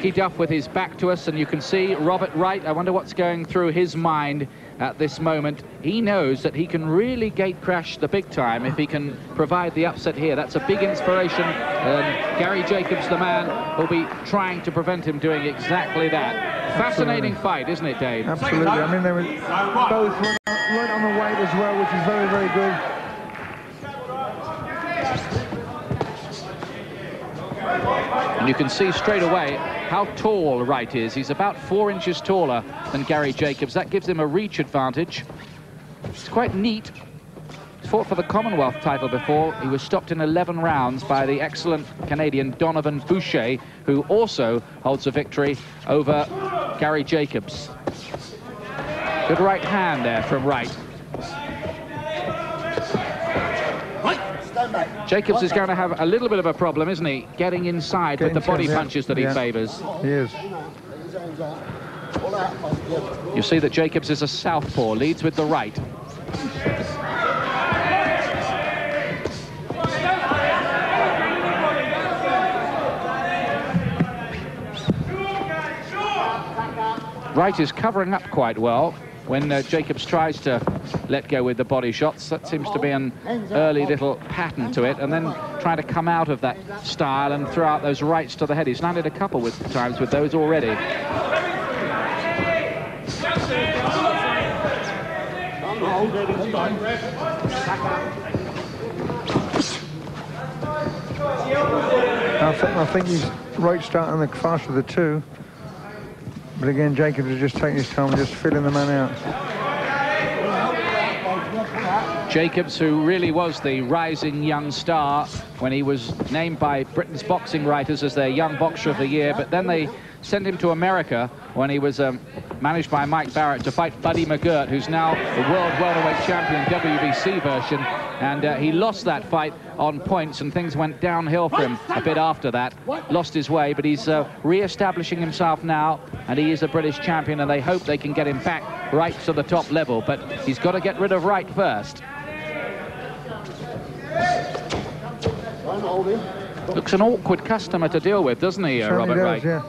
Lucky Duff with his back to us, and you can see Robert Wright. I wonder what's going through his mind at this moment. He knows that he can really gate crash the big time if he can provide the upset here. That's a big inspiration, and Gary Jacobs, the man, will be trying to prevent him doing exactly that. Fascinating fight, isn't it, Dave? Absolutely. I mean, they were both right on the weight as well, which is very, very good. And you can see straight away how tall Wright is. He's about 4 inches taller than Gary Jacobs. That gives him a reach advantage. It's quite neat. He's fought for the Commonwealth title before. He was stopped in 11 rounds by the excellent Canadian Donovan Boucher, who also holds a victory over Gary Jacobs. Good right hand there from Wright. Jacobs is going to have a little bit of a problem, isn't he? Getting inside with the body punches that he favours. He is. You see that Jacobs is a southpaw, leads with the right. Wright is covering up quite well when Jacobs tries to let go with the body shots. That seems to be an early little pattern to it, and then trying to come out of that style and throw out those rights to the head. He's landed a couple times with those already. I think he's right starting the faster of the two. But again, Jacobs is just taking his time and just filling the man out. Jacobs, who really was the rising young star when he was named by Britain's boxing writers as their young boxer of the year, but then they sent him to America when he was managed by Mike Barrett to fight Buddy McGirt, who's now the world welterweight champion WBC version, and he lost that fight on points, and things went downhill for him a bit after that. Lost his way, but he's re-establishing himself now, and he is a British champion, and they hope they can get him back right to the top level, but he's got to get rid of Wright first. Looks an awkward customer to deal with, doesn't he, Robert Wright? Yeah.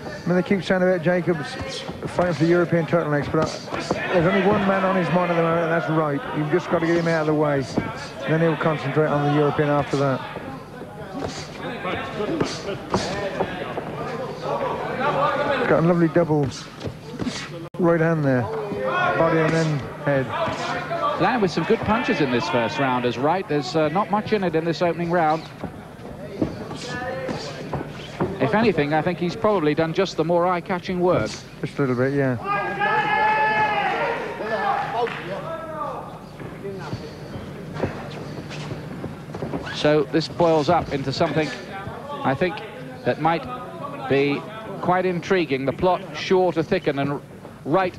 I mean, they keep saying about Jacobs fighting for the European title next, but there's only one man on his mind at the moment, and that's Wright. You've just got to get him out of the way. And then he'll concentrate on the European after that. He's got a lovely double right hand there. Body and then head. Landed with some good punches in this first round as Wright. There's not much in it in this opening round. If anything, I think he's probably done just the more eye-catching work. Just a little bit, yeah. So this boils up into something, I think, that might be quite intriguing. The plot sure to thicken, and Wright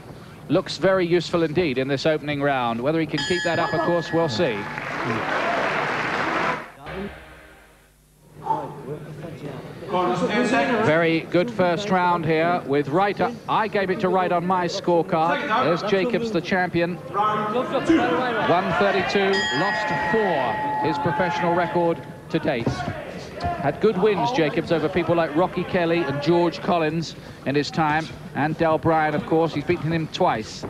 looks very useful indeed in this opening round. Whether he can keep that up, of course, we'll see. Very good first round here with Wright. I gave it to Wright on my scorecard. There's Jacobs, the champion. 132, lost 4, his professional record to date. Had good wins, Jacobs, over people like Rocky Kelly and George Collins in his time, and Del Bryan, of course. He's beaten him twice.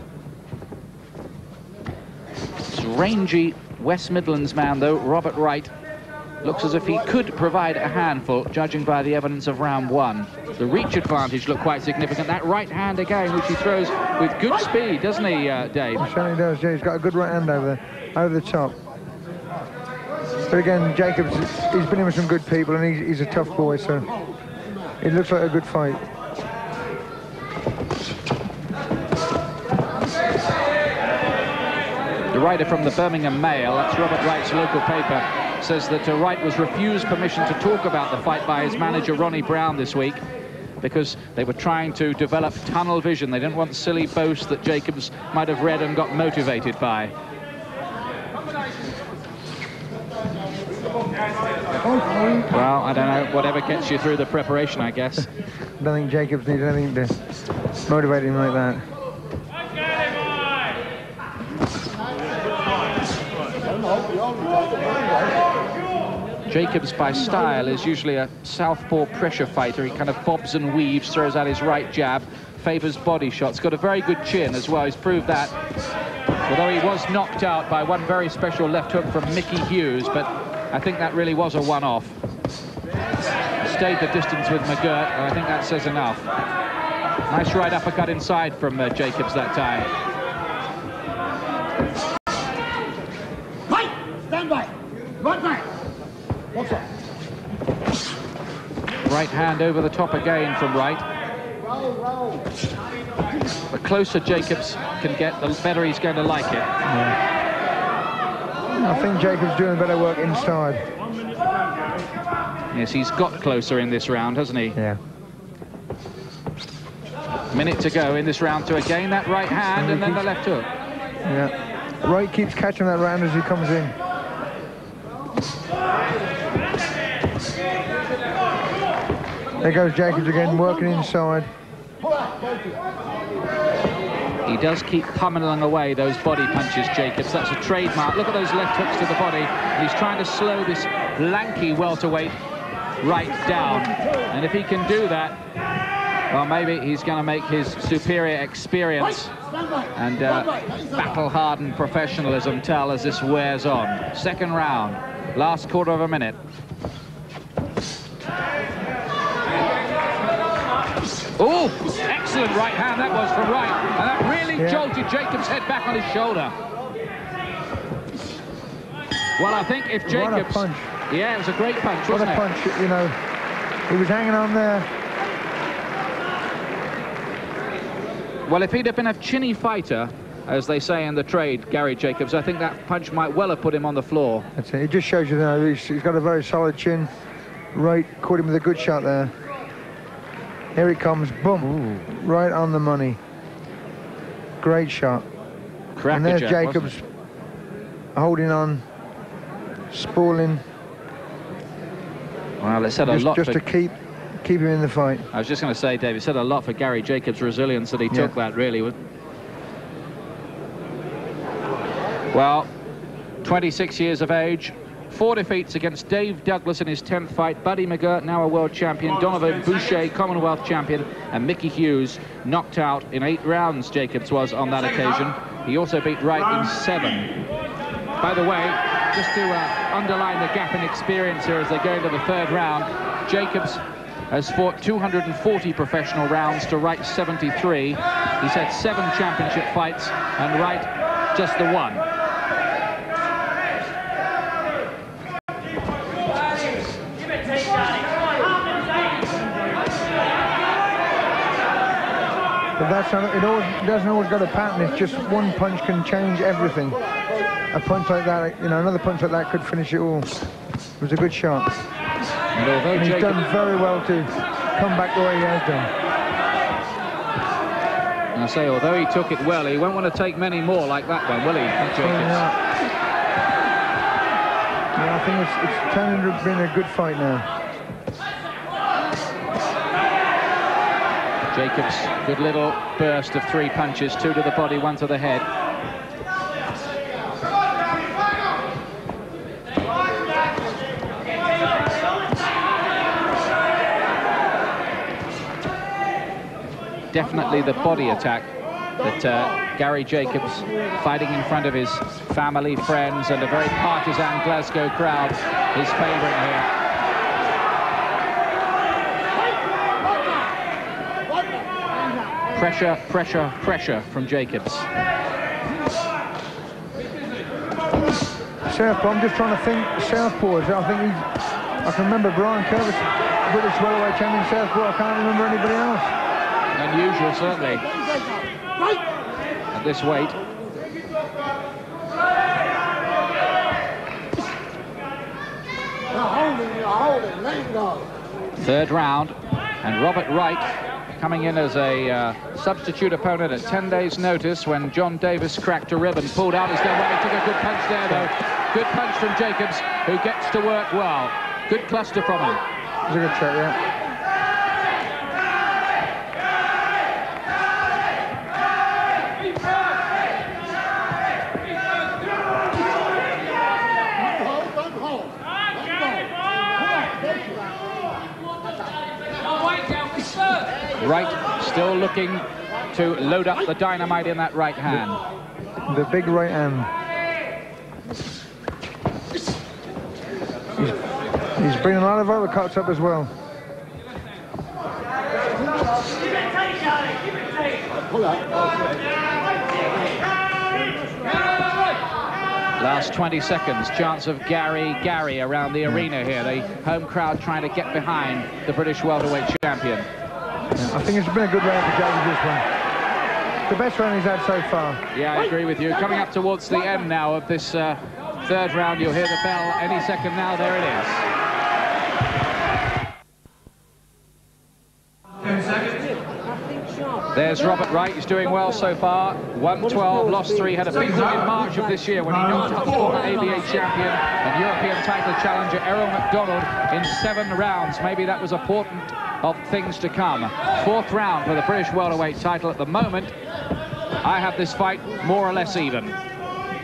This rangy West Midlands man, though, Robert Wright, looks as if he could provide a handful, judging by the evidence of round 1. The reach advantage looked quite significant. That right hand again, which he throws with good speed, doesn't he, Dave? He certainly does, yeah. He's got a good right hand over the top. But again, Jacobs, he's been in with some good people, and he's a tough boy, so it looks like a good fight. The writer from the Birmingham Mail, that's Robert Wright's local paper, says that Wright was refused permission to talk about the fight by his manager Ronnie Brown this week because they were trying to develop tunnel vision. They didn't want silly boasts that Jacobs might have read and got motivated by. Well, I don't know, whatever gets you through the preparation, I guess. I don't think Jacobs needs anything to motivate him like that. Jacobs, by style, is usually a southpaw pressure fighter. He kind of bobs and weaves, throws out his right jab, favours body shots. Got a very good chin as well. He's proved that. Although he was knocked out by one very special left hook from Mickey Hughes, but I think that really was a one-off. Stayed the distance with McGirt, and I think that says enough. Nice right uppercut inside from Jacobs that time. Right, stand by. Right back. What's up? Right hand over the top again from Wright. The closer Jacobs can get, the better he's going to like it. I think Jacobs doing better work inside. Yes, he's got closer in this round, hasn't he? Yeah. Minute to go in this round to again that right hand and then the left hook. Yeah. Wright keeps catching that round as he comes in. There goes Jacobs again, working inside. He does keep pummeling away those body punches, Jacobs. That's a trademark. Look at those left hooks to the body. He's trying to slow this lanky welterweight Wright down. And if he can do that, well, maybe he's going to make his superior experience and battle-hardened professionalism tell as this wears on. Second round, last quarter of a minute. Oh, excellent right hand that was from Wright. And that really jolted Jacobs' head back on his shoulder. Well, I think if Jacobs... What a punch. Yeah, it was a great punch, wasn't it? What a punch, you know. He was hanging on there. Well, if he'd have been a chinny fighter, as they say in the trade, Gary Jacobs, I think that punch might well have put him on the floor. That's it. It just shows you, he's got a very solid chin. Wright caught him with a good shot there. Here it comes, boom, ooh, right on the money. Great shot. And there's Jacobs holding on, spooling. Well, it said a lot just to keep him in the fight. I was just going to say, Dave, it said a lot for Gary Jacobs' resilience that he took that, really. Well, 26 years of age, 4 defeats against Dave Douglas in his 10th fight, Buddy McGirt, now a world champion, Donovan Boucher, Commonwealth champion, and Mickey Hughes knocked out in 8 rounds, Jacobs was on that occasion. He also beat Wright in 7. By the way, just to underline the gap in experience here as they go into the 3rd round, Jacobs has fought 240 professional rounds to Wright's 73. He's had 7 championship fights, and Wright just the 1. But that's not, it doesn't always got a pattern. It's just one punch can change everything. A punch like that, you know, another punch like that could finish it all. It was a good shot. And he's done very well to come back the way he has done. And I say, although he took it well, he won't want to take many more like that one, will he, Jacobs? Yeah, I think it's turning to being a good fight now. Jacobs, good little burst of 3 punches, 2 to the body, 1 to the head. Definitely the body attack that Gary Jacobs, fighting in front of his family, friends, and a very partisan Glasgow crowd, his favourite here. Pressure, pressure, pressure from Jacobs. Southpaw, I'm just trying to think, Southpaws, I can remember Brian Curtis, British Welterweight champion Southpaw, I can't remember anybody else. Unusual, certainly, at this weight. Hold it, let him go. 3rd round, and Robert Wright coming in as a substitute opponent at 10 days' notice when John Davis cracked a rib and pulled out his gun. Well, he took a good punch there, though. Good punch from Jacobs, who gets to work well. Good cluster from him. It was a good shot, yeah. Wright still looking to load up the dynamite in that right hand. The big right hand. He's bringing a lot of uppercuts up as well. Last 20 seconds, chance of Gary around the arena here. The home crowd trying to get behind the British welterweight champion. I think it's been a good round for Jacobs, this one. The best round he's had so far. Yeah, I agree with you. Coming up towards the end now of this third round, you'll hear the bell any second now. There it is. 10 seconds. There's Robert Wright. He's doing well so far. 112, lost 3. Had a big win in March of this year when he knocked out former ABA champion and European title challenger Errol McDonald in 7 rounds. Maybe that was important of things to come. 4th round for the British welterweight title at the moment. I have this fight more or less even.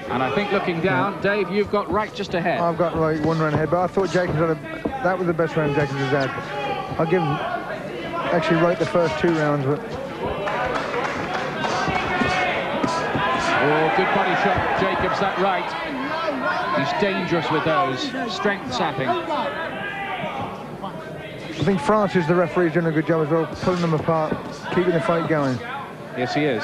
And I think looking down, Dave, you've got Wright just ahead. I've got Wright 1 round ahead, but I thought Jacobs had that was the best round Jacobs has had. I'll give him actually Wright the first 2 rounds, but... Oh, good body shot, Jacobs, that right. He's dangerous with those. Strength sapping. I think Francis, the referee, is doing a good job as well, pulling them apart, keeping the fight going. Yes, he is.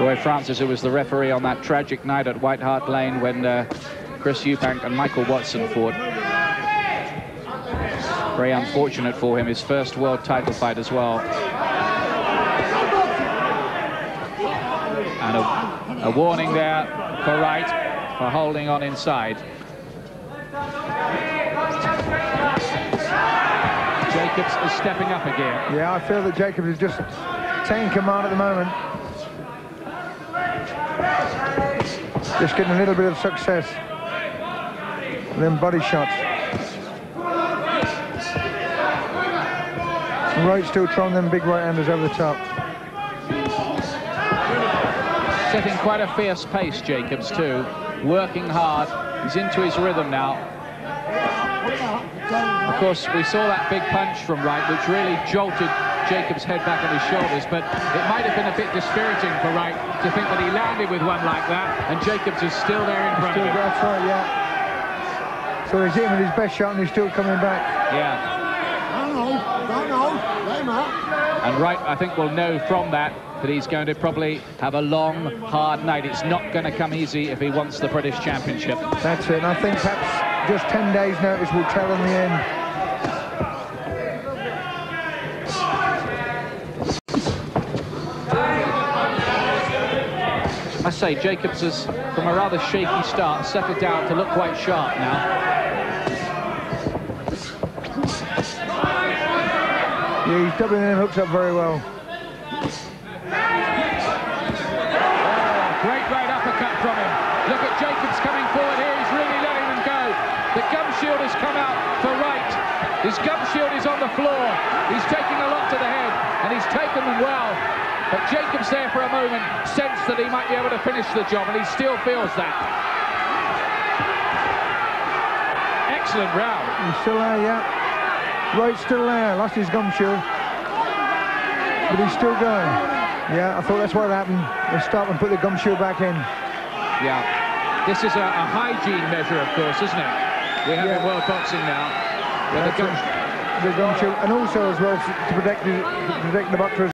Roy Francis, who was the referee on that tragic night at White Hart Lane when Chris Eubank and Michael Watson fought. Very unfortunate for him, his first world title fight as well. And a warning there for Wright for holding on inside. Jacobs is stepping up again. Yeah, I feel that Jacobs is just taking command at the moment. Just getting a little bit of success. And then body shots. And Wright still throwing them big right-handers over the top. Setting quite a fierce pace, Jacobs, too. Working hard. He's into his rhythm now. Of course, we saw that big punch from Wright, which really jolted Jacobs' head back on his shoulders, but it might have been a bit dispiriting for Wright to think that he landed with one like that, and Jacobs is still there in front of him. That's right, yeah. So he's hitting with his best shot, and he's still coming back. Yeah. Let him out. And Wright, I think, will know from that he's going to probably have a long, hard night. It's not going to come easy if he wants the British Championship. That's it, and I think perhaps just 10 days' notice will tell in the end. I say, Jacobs has, from a rather shaky start, settled down to look quite sharp now. Yeah, he's doubling them hooks up very well. Great right uppercut from him. Look at Jacobs coming forward here. He's really letting them go. The gum shield has come out for Wright. His gum shield is on the floor. He's taking a lot to the head, and he's taken them well. But Jacobs there for a moment sensed that he might be able to finish the job, and he still feels that. Excellent round. He's still there, yeah. Wright's still there. Lost his gum shield, but he's still going. Yeah, I thought that's what happened. They stop and put the gum shield back in. Yeah, this is a hygiene measure, of course, isn't it? We have in world boxing now. The gum shield, and also as well to protect the boxer.